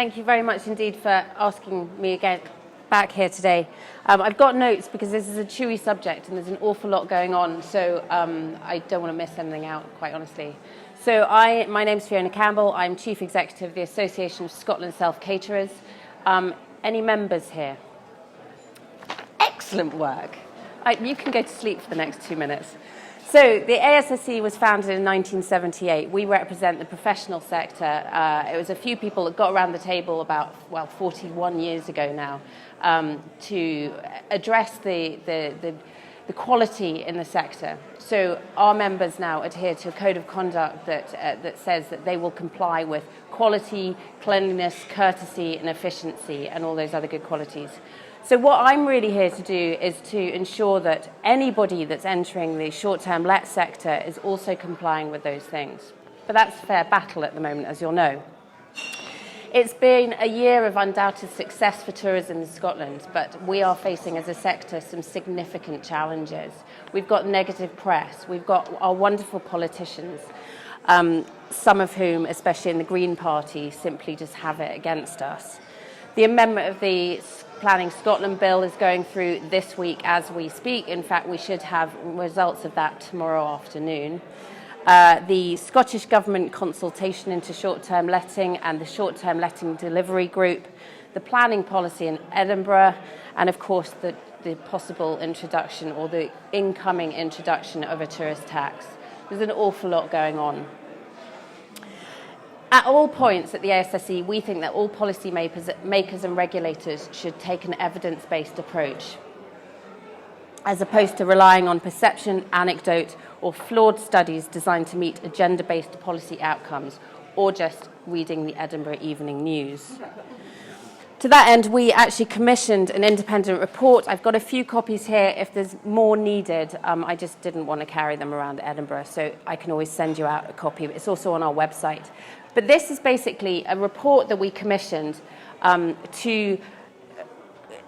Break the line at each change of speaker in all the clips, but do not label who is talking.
thank you very much indeed for asking me again back here today. I've got notes because this is a chewy subject and there's an awful lot going on, so I don't want to miss anything out, quite honestly. So my name's Fiona Campbell. I'm Chief Executive of the Association of Scotland Self-Caterers. Any members here? Excellent work. You can go to sleep for the next 2 minutes. So the ASSC was founded in 1978. We represent the professional sector. It was a few people that got around the table about, 41 years ago now, to address the quality in the sector. So our members now adhere to a code of conduct that says that they will comply with quality, cleanliness, courtesy and efficiency and all those other good qualities. So what I'm really here to do is to ensure that anybody that's entering the short-term let sector is also complying with those things. But that's a fair battle at the moment, as you'll know. It's been a year of undoubted success for tourism in Scotland, but we are facing as a sector some significant challenges. We've got negative press, we've got our wonderful politicians, some of whom, especially in the Green Party, simply just have it against us. The amendment of the Planning Scotland Bill is going through this week as we speak. In fact, we should have results of that tomorrow afternoon. The Scottish Government consultation into short-term letting and the short-term letting delivery group, the planning policy in Edinburgh, and of course the possible introduction or the incoming introduction of a tourist tax. There's an awful lot going on. At all points at the ASSC, we think that all policy makers and regulators should take an evidence-based approach, as opposed to relying on perception, anecdote, or flawed studies designed to meet agenda-based policy outcomes, or just reading the Edinburgh Evening News. To that end, we actually commissioned an independent report. I've got a few copies here if there's more needed. I just didn't want to carry them around Edinburgh, so I can always send you out a copy. It's also on our website. But this is basically a report that we commissioned to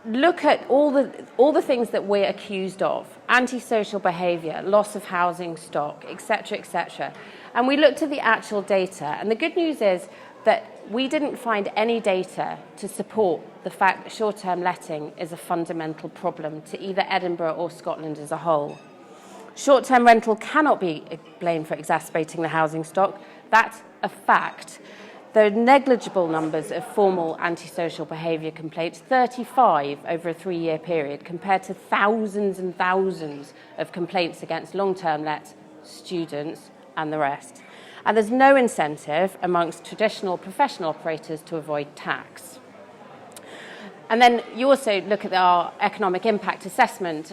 look at all the things that we're accused of: antisocial behaviour, loss of housing stock, etc., etc. And we looked at the actual data. And the good news is that we didn't find any data to support the fact that short-term letting is a fundamental problem to either Edinburgh or Scotland as a whole. Short-term rental cannot be blamed for exacerbating the housing stock. That's a fact. There are negligible numbers of formal antisocial behaviour complaints, 35 over a 3-year period, compared to thousands and thousands of complaints against long-term lets, students and the rest. And there's no incentive amongst traditional professional operators to avoid tax. And then you also look at our economic impact assessment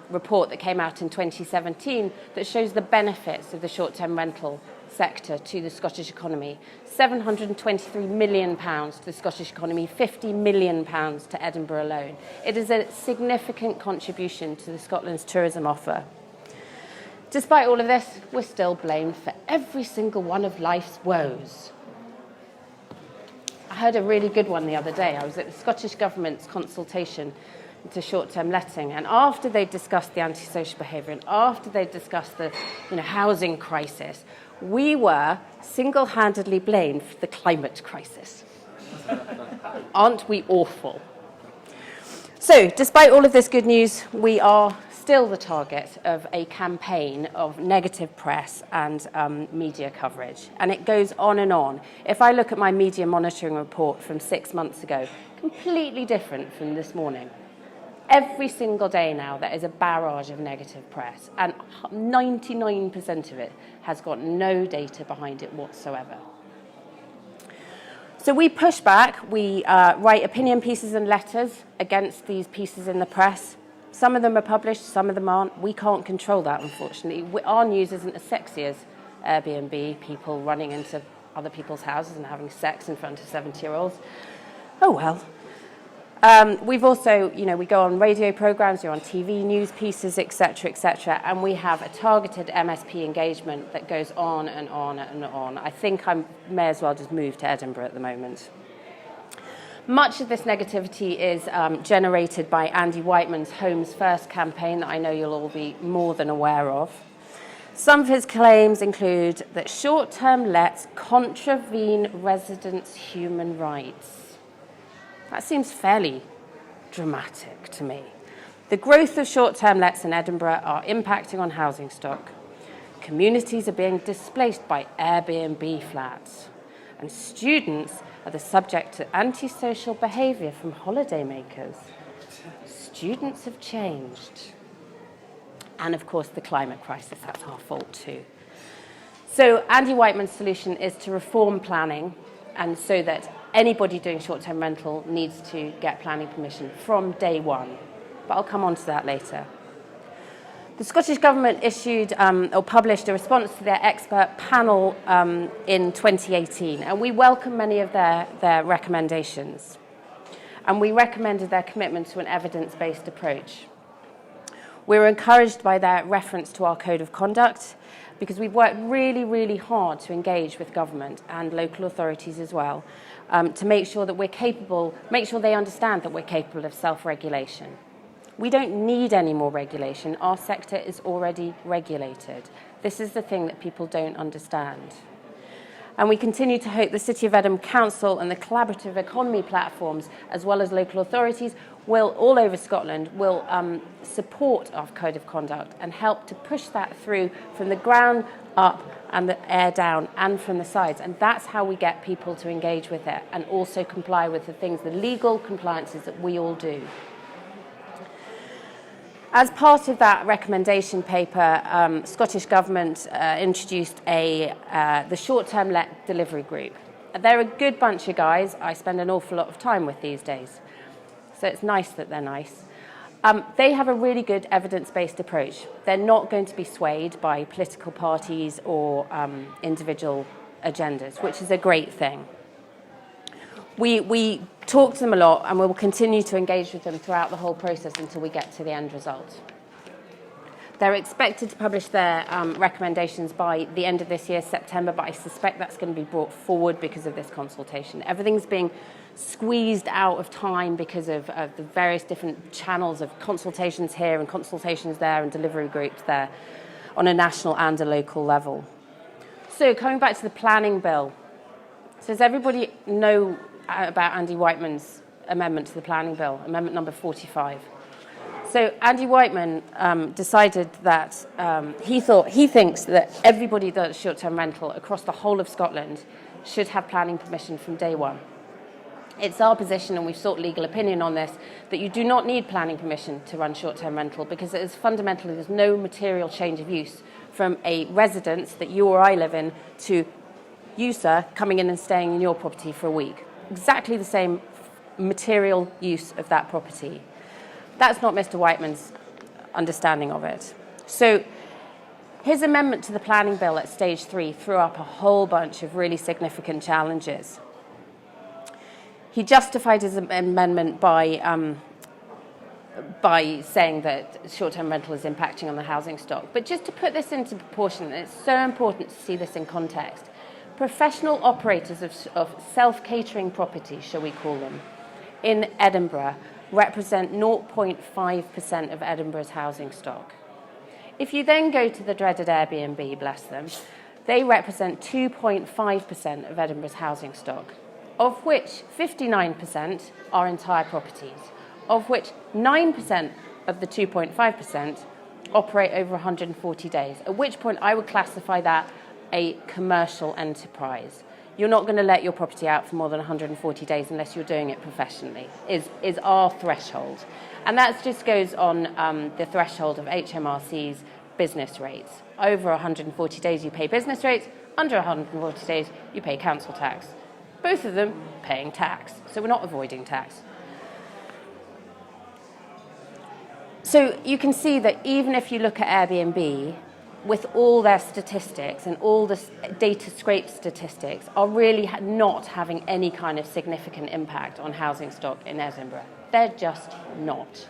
report that came out in 2017 that shows the benefits of the short-term rental sector to the Scottish economy. £723 million to the Scottish economy, £50 million to Edinburgh alone. It is a significant contribution to Scotland's tourism offer. Despite all of this, we're still blamed for every single one of life's woes. I heard a really good one the other day. I was at the Scottish Government's consultation into short-term letting, and after they discussed the antisocial behaviour and after they discussed the housing crisis, we were single-handedly blamed for the climate crisis. Aren't we awful? So, despite all of this good news, we are still the target of a campaign of negative press and media coverage. And it goes on and on. If I look at my media monitoring report from 6 months ago, completely different from this morning. Every single day now, there is a barrage of negative press, and 99% of it has got no data behind it whatsoever. So we push back, we write opinion pieces and letters against these pieces in the press. Some of them are published, some of them aren't. We can't control that, unfortunately. Our news isn't as sexy as Airbnb, people running into other people's houses and having sex in front of 70-year-olds. Oh well. We've also, we go on radio programmes, we're on TV news pieces, etc., and we have a targeted MSP engagement that goes on and on and on. I think I may as well just move to Edinburgh at the moment. Much of this negativity is generated by Andy Whiteman's Homes First campaign that I know you'll all be more than aware of. Some of his claims include that short-term lets contravene residents' human rights. That seems fairly dramatic to me. The growth of short-term lets in Edinburgh are impacting on housing stock. Communities are being displaced by Airbnb flats, and students are the subject to antisocial behaviour from holidaymakers. Students have changed. And of course, the climate crisis, that's our fault too. So Andy Whiteman's solution is to reform planning, and so that anybody doing short-term rental needs to get planning permission from day one. But I'll come on to that later. The Scottish Government issued or published a response to their expert panel in 2018, and we welcome many of their recommendations. And we recommended their commitment to an evidence-based approach. We were encouraged by their reference to our code of conduct, because we've worked really, really hard to engage with government and local authorities as well, to make sure that we're capable, make sure they understand that we're capable of self-regulation. We don't need any more regulation. Our sector is already regulated. This is the thing that people don't understand. And we continue to hope the City of Edinburgh Council and the collaborative economy platforms, as well as local authorities, will, all over Scotland, will support our code of conduct and help to push that through from the ground up and the air down and from the sides. And that's how we get people to engage with it and also comply with the things, the legal compliances that we all do. As part of that recommendation paper, Scottish Government introduced the short-term let delivery group. They're a good bunch of guys I spend an awful lot of time with these days. So it's nice that they're nice. They have a really good evidence-based approach. They're not going to be swayed by political parties or individual agendas, which is a great thing. We talk to them a lot, and we will continue to engage with them throughout the whole process until we get to the end result. They're expected to publish their recommendations by the end of this year, September, but I suspect that's going to be brought forward because of this consultation. Everything's being squeezed out of time because of the various different channels of consultations here and consultations there and delivery groups there on a national and a local level. So coming back to the planning bill. So does everybody know about Andy Whiteman's amendment to the planning bill, amendment number 45? So Andy Whiteman decided that he thinks that everybody that does short-term rental across the whole of Scotland should have planning permission from day one. It's our position, and we've sought legal opinion on this, that you do not need planning permission to run short-term rental because it is fundamentally, there's no material change of use from a residence that you or I live in to you, sir, coming in and staying in your property for a week. Exactly the same material use of that property. That's not Mr. Whiteman's understanding of it. So his amendment to the planning bill at stage 3 threw up a whole bunch of really significant challenges. He justified his amendment by saying that short-term rental is impacting on the housing stock. But just to put this into proportion, and it's so important to see this in context, professional operators of self-catering properties, shall we call them, in Edinburgh represent 0.5% of Edinburgh's housing stock. If you then go to the dreaded Airbnb, bless them, they represent 2.5% of Edinburgh's housing stock, of which 59% are entire properties, of which 9% of the 2.5% operate over 140 days, at which point I would classify that a commercial enterprise. You're not going to let your property out for more than 140 days unless you're doing it professionally, is our threshold. And that just goes on the threshold of HMRC's business rates. Over 140 days you pay business rates, under 140 days you pay council tax. Both of them paying tax, so we're not avoiding tax. So you can see that even if you look at Airbnb, with all their statistics and all the data scrape statistics, are really not having any kind of significant impact on housing stock in Edinburgh. They're just not.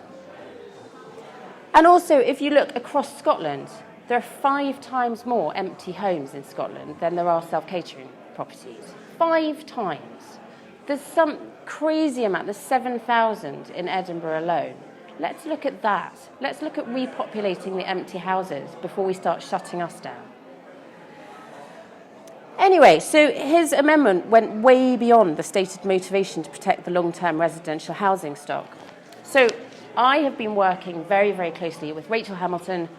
And also, if you look across Scotland, there are 5 times more empty homes in Scotland than there are self-catering properties. 5 times. There's some crazy amount, there's 7,000 in Edinburgh alone. Let's look at that. Let's look at repopulating the empty houses before we start shutting us down. Anyway, so his amendment went way beyond the stated motivation to protect the long-term residential housing stock. So I have been working very, very closely with Rachel Hamilton,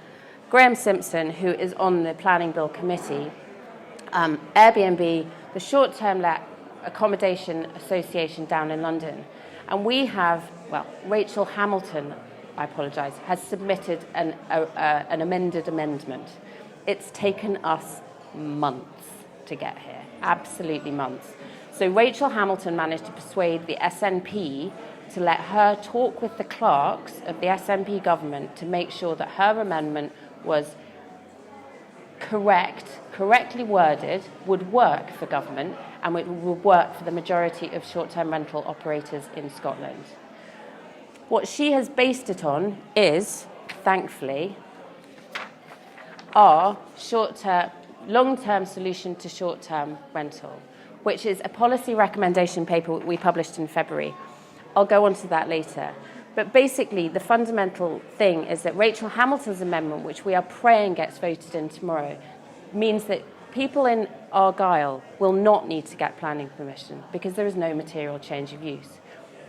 Graham Simpson, who is on the Planning Bill Committee, Airbnb, the Short-Term Let Accommodation Association down in London. And we have, well, Rachel Hamilton, I apologise, has submitted an amended amendment. It's taken us months to get here, absolutely months. So Rachel Hamilton managed to persuade the SNP to let her talk with the clerks of the SNP government to make sure that her amendment was correctly worded, would work for government, and it would work for the majority of short-term rental operators in Scotland. What she has based it on is, thankfully, our long-term solution to short-term rental, which is a policy recommendation paper we published in February. I'll go on to that later. But basically, the fundamental thing is that Rachel Hamilton's amendment, which we are praying gets voted in tomorrow, means that people in Argyll will not need to get planning permission because there is no material change of use.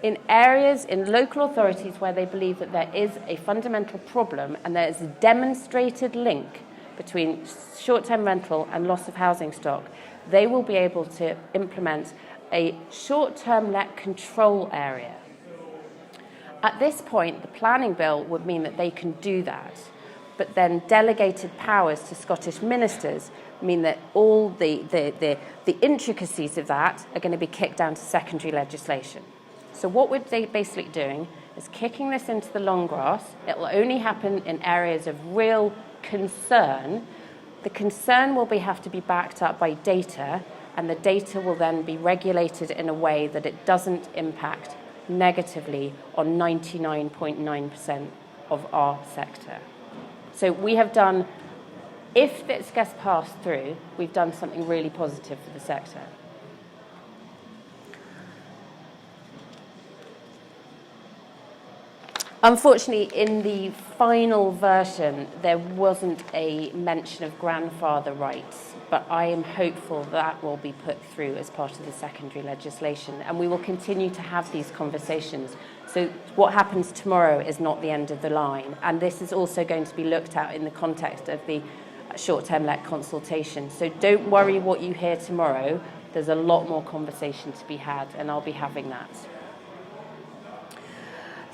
In areas, in local authorities where they believe that there is a fundamental problem and there is a demonstrated link between short-term rental and loss of housing stock, they will be able to implement a short-term let control area. At this point, the planning bill would mean that they can do that, but then delegated powers to Scottish ministers mean that all the intricacies of that are going to be kicked down to secondary legislation. So what we're basically doing is kicking this into the long grass. It will only happen in areas of real concern. The concern will have to be backed up by data, and the data will then be regulated in a way that it doesn't impact negatively on 99.9% of our sector. So we have done, if this gets passed through, we've done something really positive for the sector. Unfortunately, in the final version, there wasn't a mention of grandfather rights, but I am hopeful that will be put through as part of the secondary legislation, and we will continue to have these conversations. So what happens tomorrow is not the end of the line, and this is also going to be looked at in the context of the short-term let consultation. So don't worry what you hear tomorrow. There's a lot more conversation to be had, and I'll be having that.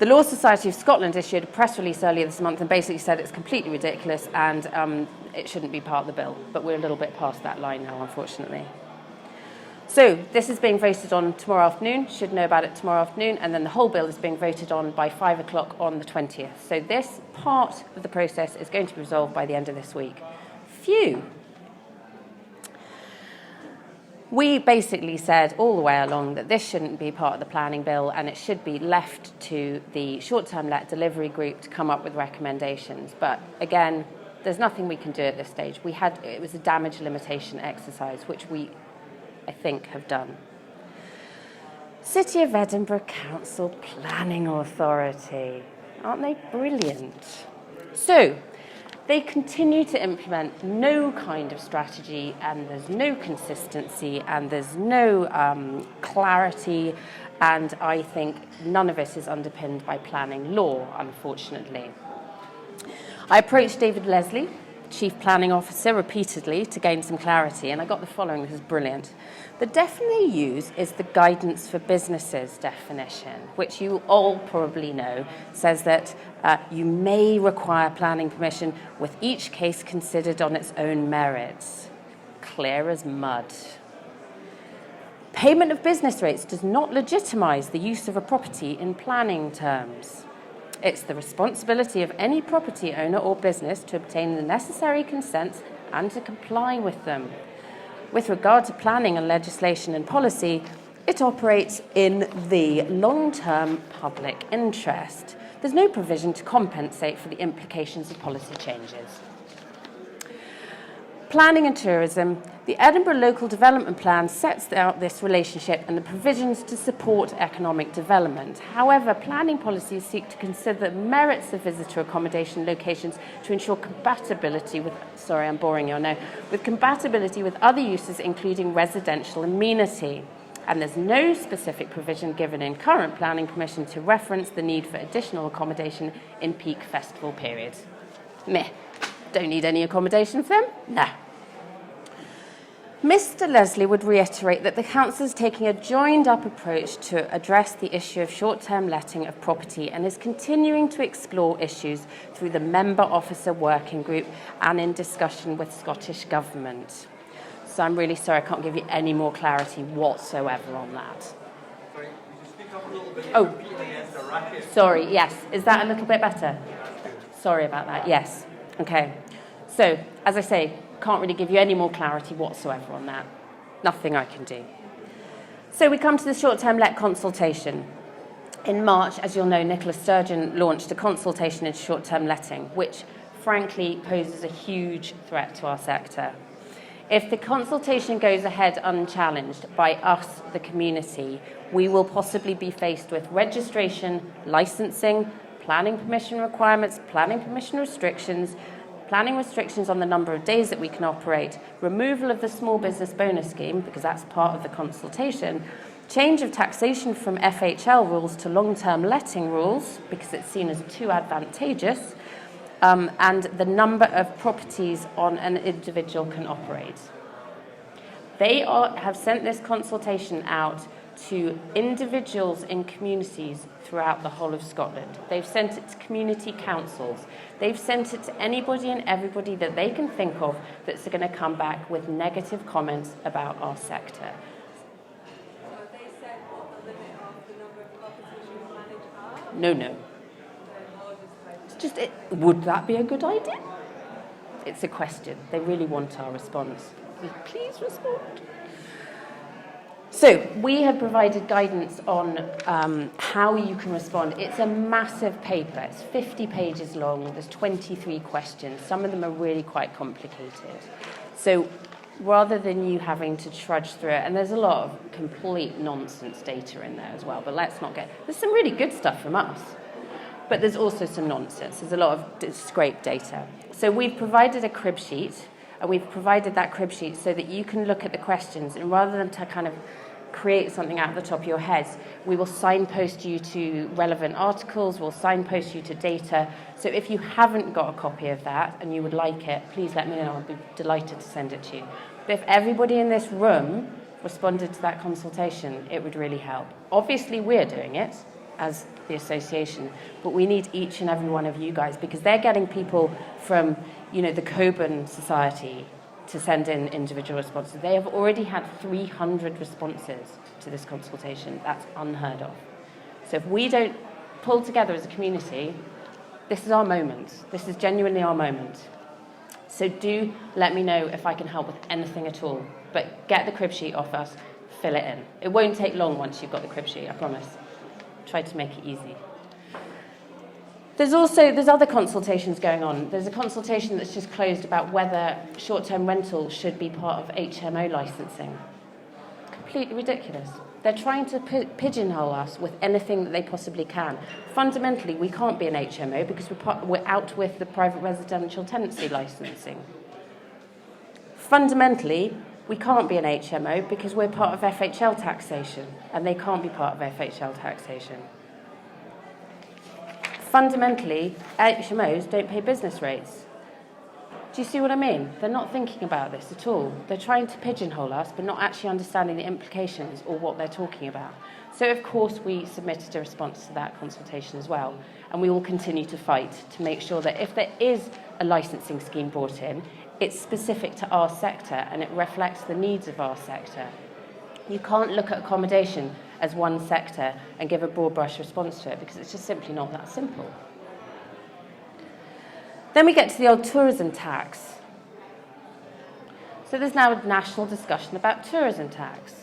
The Law Society of Scotland issued a press release earlier this month and basically said it's completely ridiculous and it shouldn't be part of the bill. But we're a little bit past that line now, unfortunately. So this is being voted on tomorrow afternoon, should know about it tomorrow afternoon, and then the whole bill is being voted on by 5 o'clock on the 20th. So this part of the process is going to be resolved by the end of this week. Phew! We basically said all the way along that this shouldn't be part of the planning bill and it should be left to the short-term let delivery group to come up with recommendations. But again, there's nothing we can do at this stage. It was a damage limitation exercise, which we, I think, have done. City of Edinburgh Council Planning Authority. Aren't they brilliant? So, they continue to implement no kind of strategy, and there's no consistency, and there's no clarity, and I think none of it is underpinned by planning law, unfortunately. I approached David Leslie, Chief Planning Officer, repeatedly to gain some clarity, and I got the following, which is brilliant. The definition they use is the Guidance for Businesses definition, which you all probably know, says that you may require planning permission with each case considered on its own merits. Clear as mud. Payment of business rates does not legitimise the use of a property in planning terms. It's the responsibility of any property owner or business to obtain the necessary consents and to comply with them. With regard to planning and legislation and policy, it operates in the long-term public interest. There's no provision to compensate for the implications of policy changes. Planning and tourism. The Edinburgh Local Development Plan sets out this relationship and the provisions to support economic development. However, planning policies seek to consider the merits of visitor accommodation locations to ensure compatibility with, sorry, I'm boring you, I know, with compatibility with other uses, including residential amenity. And there's no specific provision given in current planning permission to reference the need for additional accommodation in peak festival periods. Meh. Don't need any accommodation for them? No. Mr. Leslie would reiterate that the Council is taking a joined-up approach to address the issue of short-term letting of property and is continuing to explore issues through the Member Officer Working Group and in discussion with Scottish Government. So I'm really sorry I can't give you any more clarity whatsoever on that.
Sorry, could you speak up a little bit?
Oh, sorry, yes. Is that a little bit better? Sorry about that, yes. Okay. So, as I say, can't really give you any more clarity whatsoever on that. Nothing I can do. So we come to the short-term let consultation. In March, as you'll know, Nicola Sturgeon launched a consultation into short-term letting, which frankly poses a huge threat to our sector. If the consultation goes ahead unchallenged by us, the community, we will possibly be faced with registration, licensing, planning permission requirements, planning permission restrictions, planning restrictions on the number of days that we can operate, removal of the small business bonus scheme, because that's part of the consultation, change of taxation from FHL rules to long-term letting rules, because it's seen as too advantageous, and the number of properties on an individual can operate. They have sent this consultation out to individuals in communities throughout the whole of Scotland. They've sent it to community councils. They've sent it to anybody and everybody that they can think of that's going to come back with negative comments about our sector.
So have they said what the limit of the number of properties you can manage are?
No. Would that be a good idea? It's a question. They really want our response. Please respond. So we have provided guidance on how you can respond. It's a massive paper. It's 50 pages long. There's 23 questions. Some of them are really quite complicated. So rather than you having to trudge through it, and there's a lot of complete nonsense data in there as well, but let's not get... There's some really good stuff from us, but there's also some nonsense. There's a lot of scraped data. So we've provided a crib sheet, and we've provided that crib sheet so that you can look at the questions, and rather than to kind of create something out of the top of your heads, we will signpost you to relevant articles, we'll signpost you to data. So if you haven't got a copy of that and you would like it, please let me know. I'll be delighted to send it to you. But if everybody in this room responded to that consultation, it would really help. Obviously, we're doing it as the association, but we need each and every one of you guys, because they're getting people from, the Coburn Society to send in individual responses. They have already had 300 responses to this consultation. That's unheard of. So if we don't pull together as a community, this is our moment. This is genuinely our moment. So do let me know if I can help with anything at all. But get the crib sheet off us, fill it in. It won't take long once you've got the crib sheet, I promise. Try to make it easy. There's other consultations going on. There's a consultation that's just closed about whether short-term rental should be part of HMO licensing. Completely ridiculous. They're trying to pigeonhole us with anything that they possibly can. Fundamentally, we can't be an HMO because we're out with the private residential tenancy licensing. Fundamentally, we can't be an HMO because we're part of FHL taxation, and they can't be part of FHL taxation. Fundamentally, HMOs don't pay business rates. Do you see what I mean? They're not thinking about this at all. They're trying to pigeonhole us, but not actually understanding the implications or what they're talking about. So, of course, we submitted a response to that consultation as well, and we will continue to fight to make sure that if there is a licensing scheme brought in, it's specific to our sector and it reflects the needs of our sector. You can't look at accommodation as one sector and give a broad brush response to it because it's just simply not that simple. Then we get to the old tourism tax. So there's now a national discussion about tourism tax.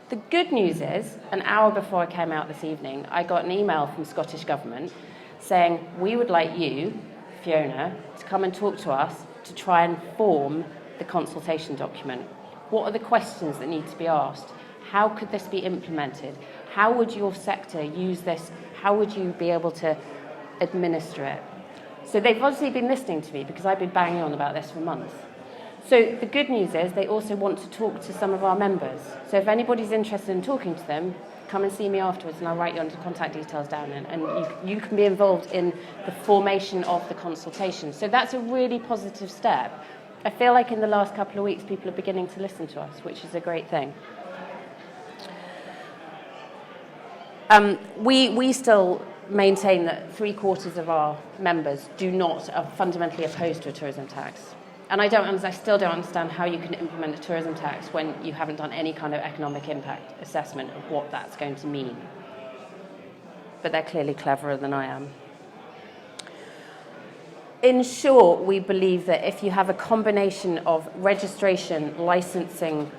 The good news is, an hour before I came out this evening, I got an email from Scottish Government saying, we would like you, Fiona, to come and talk to us to try and form the consultation document? What are the questions that need to be asked? How could this be implemented? How would your sector use this? How would you be able to administer it? So they've obviously been listening to me because I've been banging on about this for months. So the good news is they also want to talk to some of our members. So if anybody's interested in talking to them, come and see me afterwards and I'll write your contact details down and you can be involved in the formation of the consultation. So that's a really positive step. I feel like in the last couple of weeks people are beginning to listen to us, which is a great thing. We still maintain that 3/4 of our members are fundamentally opposed to a tourism tax. And I still don't understand how you can implement a tourism tax when you haven't done any kind of economic impact assessment of what that's going to mean. But they're clearly cleverer than I am. In short, we believe that if you have a combination of registration, licensing,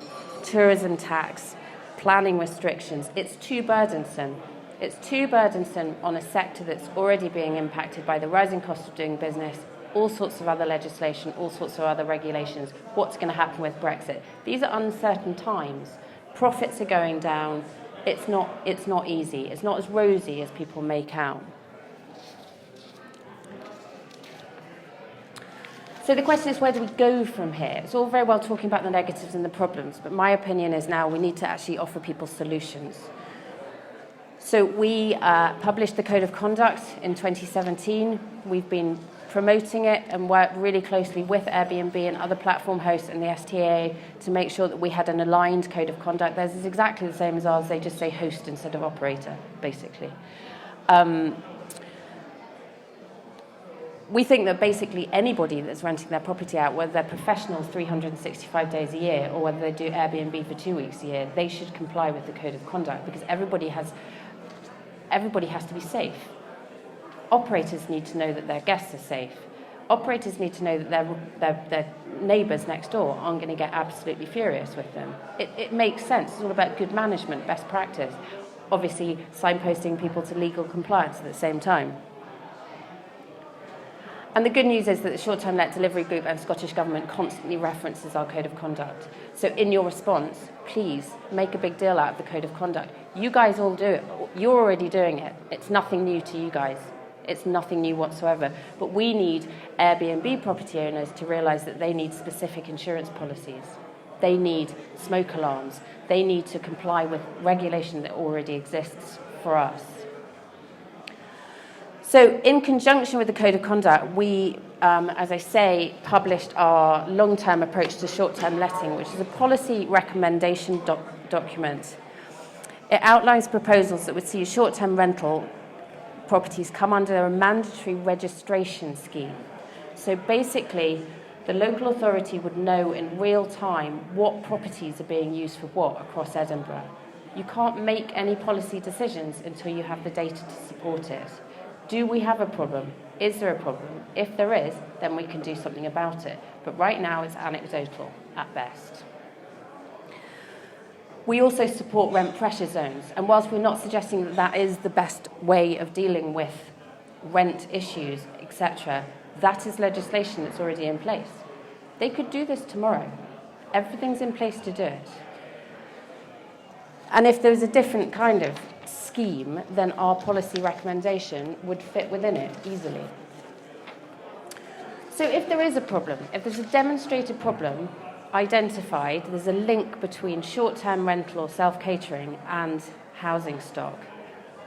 tourism tax, planning restrictions, it's too burdensome. It's too burdensome on a sector that's already being impacted by the rising cost of doing business, all sorts of other legislation, all sorts of other regulations. What's going to happen with Brexit? These are uncertain times. Profits are going down. It's not easy. It's not as rosy as people make out. So the question is, where do we go from here? It's all very well talking about the negatives and the problems, but my opinion is now we need to actually offer people solutions. So we published the Code of Conduct in 2017. We've been promoting it and worked really closely with Airbnb and other platform hosts and the STA to make sure that we had an aligned Code of Conduct. Theirs is exactly the same as ours. They just say host instead of operator, basically. We think that basically anybody that's renting their property out, whether they're professionals 365 days a year or whether they do Airbnb for 2 weeks a year, they should comply with the Code of Conduct because everybody has to be safe. Operators need to know that their guests are safe. Operators need to know that their neighbours next door aren't going to get absolutely furious with them. It makes sense. It's all about good management, best practice. Obviously, signposting people to legal compliance at the same time. And the good news is that the Short-Term Let Delivery Group and Scottish Government constantly references our Code of Conduct. So in your response, please make a big deal out of the Code of Conduct. You guys all do it. You're already doing it. It's nothing new to you guys. It's nothing new whatsoever. But we need Airbnb property owners to realise that they need specific insurance policies. They need smoke alarms. They need to comply with regulation that already exists for us. So in conjunction with the Code of Conduct, we, as I say, published our long-term approach to short-term letting, which is a policy recommendation document. It outlines proposals that would see short-term rental properties come under a mandatory registration scheme. So basically, the local authority would know in real time what properties are being used for what across Edinburgh. You can't make any policy decisions until you have the data to support it. Do we have a problem? Is there a problem? If there is, then we can do something about it. But right now, it's anecdotal at best. We also support rent pressure zones. And whilst we're not suggesting that that is the best way of dealing with rent issues, etc., that is legislation that's already in place. They could do this tomorrow. Everything's in place to do it. And if there was a different kind of scheme, then our policy recommendation would fit within it easily. So if there is a problem, if there's a demonstrated problem identified, there's a link between short-term rental or self-catering and housing stock,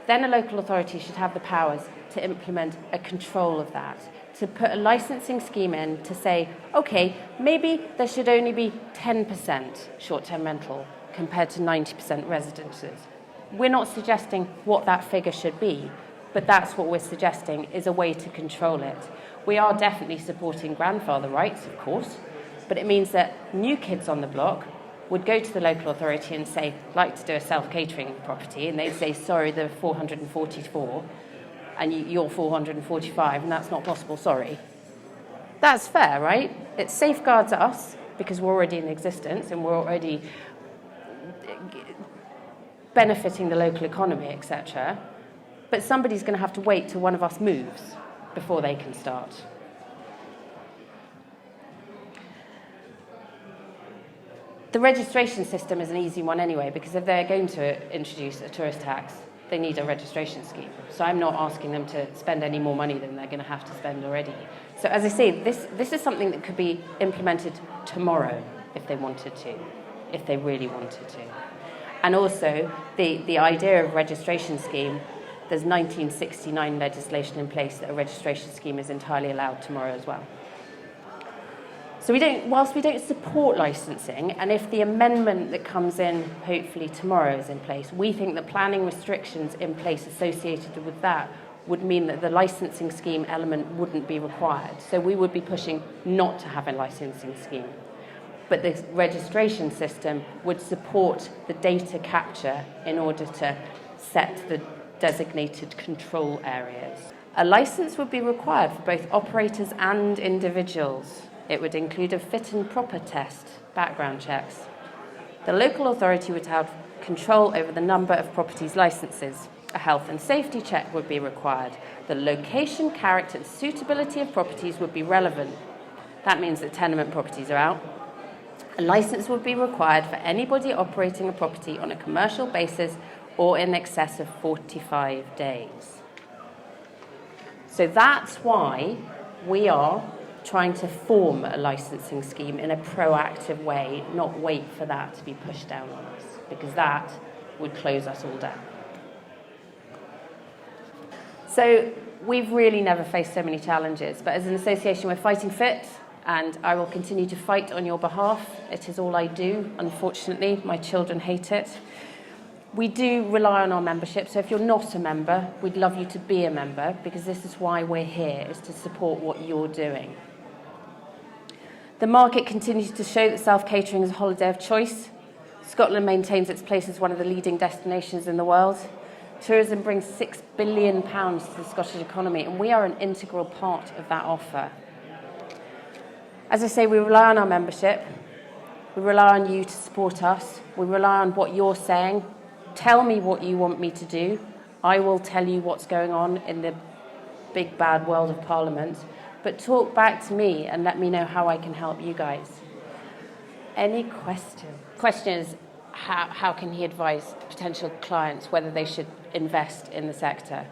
then a local authority should have the powers to implement a control of that, to put a licensing scheme in to say, okay, maybe there should only be 10% short-term rental compared to 90% residences. We're not suggesting what that figure should be, but that's what we're suggesting is a way to control it. We are definitely supporting grandfather rights, of course, but it means that new kids on the block would go to the local authority and say, I'd like to do a self-catering property, and they'd say, sorry, there are 444, and you're 445, and that's not possible, sorry. That's fair, right? It safeguards us, because we're already in existence, and we're already benefiting the local economy, etc. But somebody's going to have to wait till one of us moves before they can start. The registration system is an easy one anyway, because if they're going to introduce a tourist tax, they need a registration scheme. So I'm not asking them to spend any more money than they're going to have to spend already. So as I say, this is something that could be implemented tomorrow if they wanted to, if they really wanted to. And also, the idea of registration scheme, there's 1969 legislation in place that a registration scheme is entirely allowed tomorrow as well. So whilst we don't support licensing, and if the amendment that comes in hopefully tomorrow is in place, we think the planning restrictions in place associated with that would mean that the licensing scheme element wouldn't be required. So we would be pushing not to have a licensing scheme. But the registration system would support the data capture in order to set the designated control areas. A license would be required for both operators and individuals. It would include a fit and proper test, background checks. The local authority would have control over the number of properties licenses. A health and safety check would be required. The location, character, and suitability of properties would be relevant. That means that tenement properties are out. A licence would be required for anybody operating a property on a commercial basis or in excess of 45 days. So that's why we are trying to form a licensing scheme in a proactive way, not wait for that to be pushed down on us, because that would close us all down. So we've really never faced so many challenges, but as an association we're fighting fit, and I will continue to fight on your behalf. It is all I do. Unfortunately, my children hate it. We do rely on our membership, so if you're not a member, we'd love you to be a member, because this is why we're here, is to support what you're doing. The market continues to show that self-catering is a holiday of choice. Scotland maintains its place as one of the leading destinations in the world. Tourism brings £6 billion to the Scottish economy, and we are an integral part of that offer. As I say, we rely on our membership. We rely on you to support us. We rely on what you're saying. Tell me what you want me to do. I will tell you what's going on in the big bad world of Parliament. But talk back to me and let me know how I can help you guys. Any questions? Question is, how can he advise potential clients whether they should invest in the sector?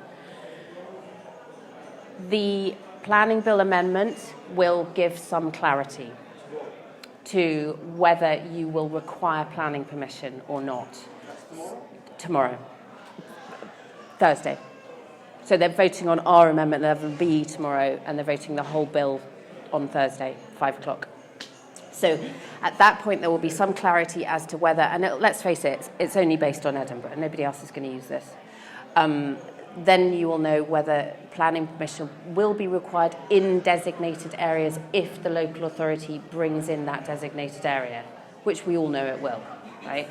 The planning bill amendment will give some clarity to whether you will require planning permission or not. Tomorrow. Thursday. So they're voting on our amendment 11B tomorrow, and they're voting the whole bill on Thursday, 5 o'clock. So at that point, there will be some clarity as to whether, and let's face it, it's only based on Edinburgh. Nobody else is going to use this. Then you will know whether planning permission will be required in designated areas if the local authority brings in that designated area, which we all know it will, right?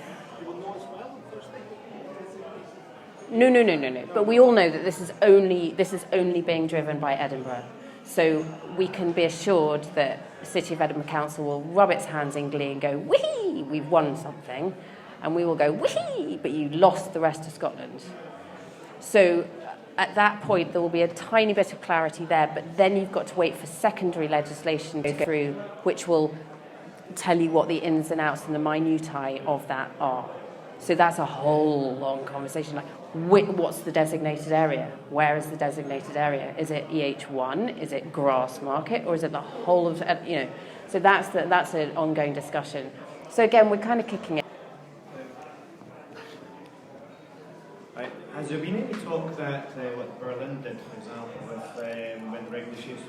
No. But we all know that this is only being driven by Edinburgh. So we can be assured that the City of Edinburgh Council will rub its hands in glee and go, whee, we've won something. And we will go, whee, but you lost the rest of Scotland. So at that point, there will be a tiny bit of clarity there, but then you've got to wait for secondary legislation to go through, which will tell you what the ins and outs and the minutiae of that are. So that's a whole long conversation. Like, what's the designated area? Where is the designated area? Is it EH1? Is it Grassmarket? Or is it the whole of, So that's an ongoing discussion. So again, we're kind of kicking it.
Right. Has there been any talk that what Berlin did, for example, with when the regulations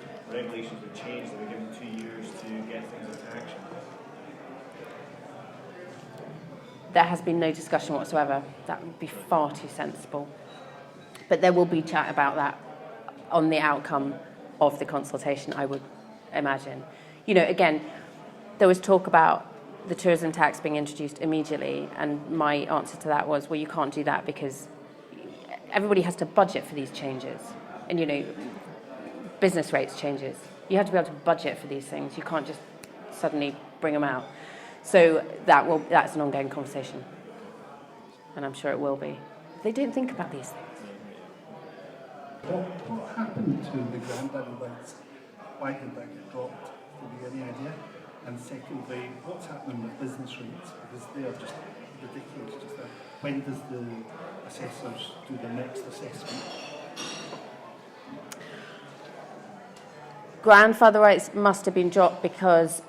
were changed, they were given 2 years to get things into action?
There has been no discussion whatsoever. That would be far too sensible. But there will be chat about that on the outcome of the consultation, I would imagine. Again, there was talk about the tourism tax being introduced immediately, and my answer to that was, well, you can't do that because everybody has to budget for these changes. And, business rates changes. You have to be able to budget for these things. You can't just suddenly bring them out. So that's an ongoing conversation. And I'm sure it will be. They don't think about these things.
What happened to the granddaddy rights? Why did that get dropped? Have you any idea? And secondly, what's happening with business rates? Because they are just ridiculous just now. When does the assessors do the next assessment?
Grandfather rights must have been dropped because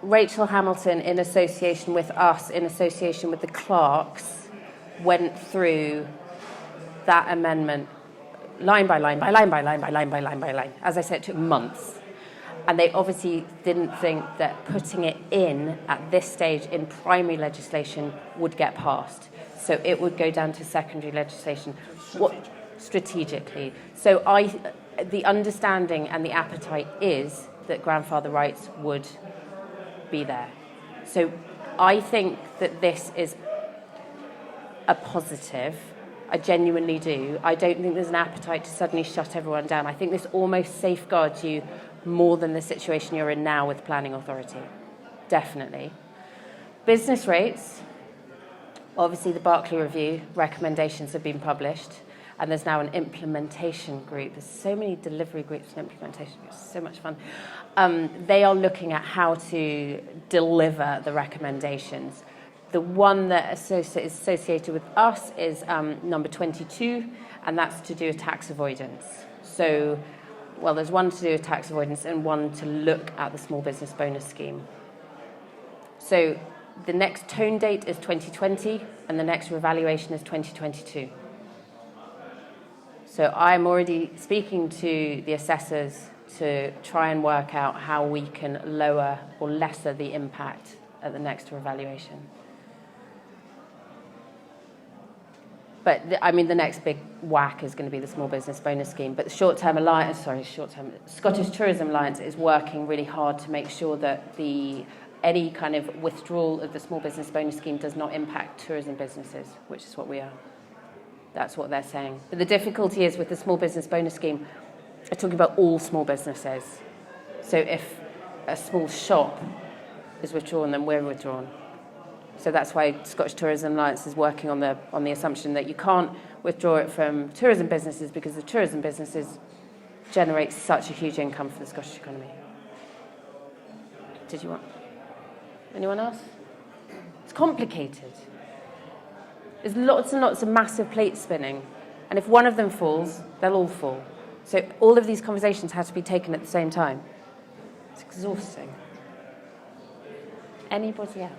Rachel Hamilton, in association with us, in association with the clerks, went through that amendment line by line by line by line by line by line by line. As I said, it took months. And they obviously didn't think that putting it in at this stage in primary legislation would get passed. So it would go down to secondary legislation. Strategically. So the understanding and the appetite is that grandfather rights would be there. So I think that this is a positive. I genuinely do. I don't think there's an appetite to suddenly shut everyone down. I think this almost safeguards you more than the situation you're in now with the planning authority. Definitely. Business rates, obviously the Barclay Review recommendations have been published, and there's now an implementation group. There's so many delivery groups and implementation groups, so much fun. They are looking at how to deliver the recommendations. The one that is associated with us is number 22, and that's to do with tax avoidance. So, well, there's one to do with tax avoidance and one to look at the small business bonus scheme. So the next tone date is 2020, and the next revaluation is 2022. So I'm already speaking to the assessors to try and work out how we can lower or lesser the impact at the next revaluation. But the next big whack is going to be the small business bonus scheme. But the Scottish Tourism Alliance is working really hard to make sure that any kind of withdrawal of the small business bonus scheme does not impact tourism businesses, which is what we are. That's what they're saying. But the difficulty is with the small business bonus scheme, I'm talking about all small businesses. So if a small shop is withdrawn, then we're withdrawn. So that's why Scottish Tourism Alliance is working on the assumption that you can't withdraw it from tourism businesses because the tourism businesses generate such a huge income for the Scottish economy. Did you want? Anyone else? It's complicated. There's lots and lots of massive plates spinning. And if one of them falls, they'll all fall. So all of these conversations have to be taken at the same time. It's exhausting. Anybody else?